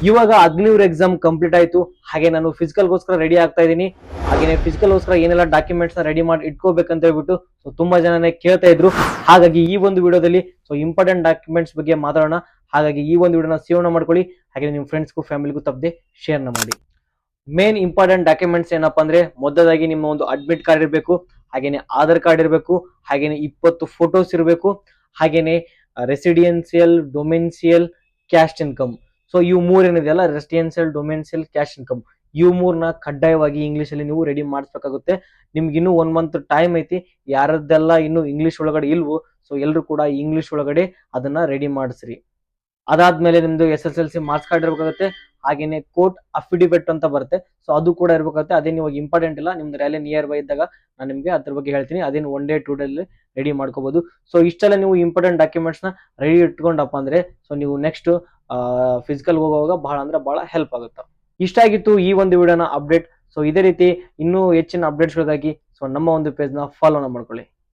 ಇವಾಗ Agniveer exam complete ಆಯ್ತು. ಹಾಗೆ ನಾನು ಫಿಸಿಕಲ್ಗೋಸ್ಕರ ರೆಡಿ ಆಗ್ತಾ ಇದ್ದೀನಿ. ಹಾಗೇನೆ ಫಿಸಿಕಲ್ಗೋಸ್ಕರ ಏನೆಲ್ಲ ಡಾಕ್ಯುಮೆಂಟ್ಸ್ ನ ರೆಡಿ ಮಾಡಿ ಇಟ್ಕೋಬೇಕಂತ ಹೇಳ್ಬಿಟ್ಟು ಸೊ ತುಂಬಾ ಜನನೇ ಕೇಳ್ತಾ ಇದ್ರು. ಹಾಗಾಗಿ ಈ ಒಂದು ವಿಡಿಯೋದಲ್ಲಿ ಸೊ ಇಂಪಾರ್ಟೆಂಟ್ ಡಾಕ್ಯುಮೆಂಟ್ಸ್ ಬಗ್ಗೆ ಮಾತಾಡೋಣ. ಹಾಗಾಗಿ ಈ ಒಂದು ವಿಡಿಯೋನ ಸೇವನೆ ಮಾಡ್ಕೊಳ್ಳಿ. ಹಾಗೆ ನಿಮ್ಮ ಫ್ರೆಂಡ್ಸ್ಗೂ ಫ್ಯಾಮಿಲಿಗೂ ತಪ್ಪದೆ ಶೇರ್ನ ಮಾಡಿ. ಮೇನ್ ಇಂಪಾರ್ಟೆಂಟ್ ಡಾಕ್ಯುಮೆಂಟ್ಸ್ ಏನಪ್ಪಾ ಅಂದ್ರೆ, ಮೊದಲಾಗಿ ನಿಮ್ಮ ಒಂದು ಅಡ್ಮಿಟ್ ಕಾರ್ಡ್ ಇರಬೇಕು, ಹಾಗೇನೆ ಆಧಾರ್ ಕಾರ್ಡ್ ಇರಬೇಕು, ಹಾಗೇನೆ 20 ಫೋಟೋಸ್ ಇರಬೇಕು, ಹಾಗೇನೆ ರೆಸಿಡೆನ್ಸಿಯಲ್, ಡೊಮೆನ್ಸಿಯಲ್, ಕ್ಯಾಸ್ಟ್ ಇನ್ಕಮ್. ಸೊ ಇವು ಮೂರೇನಿದೆಯಲ್ಲ, ರೆಸಿಡೆನ್ಸಿಯಲ್, ಡೊಮೆನ್ಸಿಯಲ್, ಕ್ಯಾಸ್ಟ್ ಇನ್ಕಮ್, ಇವು ಮೂರನ್ನ ಕಡ್ಡಾಯವಾಗಿ ಇಂಗ್ಲಿಷ್ ಅಲ್ಲಿ ನೀವು ರೆಡಿ ಮಾಡಿಸ್ಬೇಕಾಗುತ್ತೆ. ನಿಮ್ಗೆ ಇನ್ನೂ 1 ಮಂತ್ ಟೈಮ್ ಐತಿ. ಯಾರದ್ದೆಲ್ಲ ಇನ್ನು ಇಂಗ್ಲಿಷ್ ಒಳಗಡೆ ಇಲ್ವೋ ಸೊ ಎಲ್ಲರೂ ಕೂಡ ಇಂಗ್ಲಿಷ್ ಒಳಗಡೆ ಅದನ್ನ ರೆಡಿ ಮಾಡಿಸ್ರಿ. ಅದಾದ್ಮೇಲೆ ನಿಮ್ದು SSLC ಮಾರ್ಕ್ಸ್ ಕಾರ್ಡ್ ಇರಬೇಕಾಗುತ್ತೆ. ಹಾಗೇನೆ ಕೋರ್ಟ್ ಅಫಿಡಿವಿಟ್ ಅಂತ ಬರುತ್ತೆ, ಸೊ ಅದು ಕೂಡ ಇರಬೇಕಾಗುತ್ತೆ. ಅದೇನು ಇವಾಗ ಇಂಪಾರ್ಟೆಂಟ್ ಇಲ್ಲ, ನಿಮ್ದು ರ್ಯಾಲಿ ನಿಯರ್ ಬೈ ಇದ್ದಾಗ ನಾನು ನಿಮ್ಗೆ ಅದ್ರ ಬಗ್ಗೆ ಹೇಳ್ತೀನಿ. ಅದೇನು 1 ಡೇ 2 ಡೇ ರೆಡಿ ಮಾಡ್ಕೋಬಹುದು. ಸೊ ಇಷ್ಟೆಲ್ಲ ನೀವು ಇಂಪಾರ್ಟೆಂಟ್ ಡಾಕ್ಯುಮೆಂಟ್ಸ್ ನ ರೆಡಿ ಇಟ್ಕೊಂಡಪ್ಪ ಅಂದ್ರೆ ಸೊ ನೀವು ನೆಕ್ಸ್ಟ್ ಫಿಸಿಕಲ್ ಹೋಗುವಾಗ ಬಹಳ ಅಂದ್ರೆ ಬಹಳ ಹೆಲ್ಪ್ ಆಗುತ್ತೆ. ಇಷ್ಟ ಆಗಿತ್ತು ಈ ಒಂದು ವಿಡಿಯೋನ ಅಪ್ಡೇಟ್. ಸೊ ಇದೇ ರೀತಿ ಇನ್ನೂ ಹೆಚ್ಚಿನ ಅಪ್ಡೇಟ್ಸ್ಗಳಿಗಾಗಿ ಸೊ ನಮ್ಮ ಒಂದು ಪೇಜ್ ನ ಫಾಲೋನ ಮಾಡ್ಕೊಳ್ಳಿ.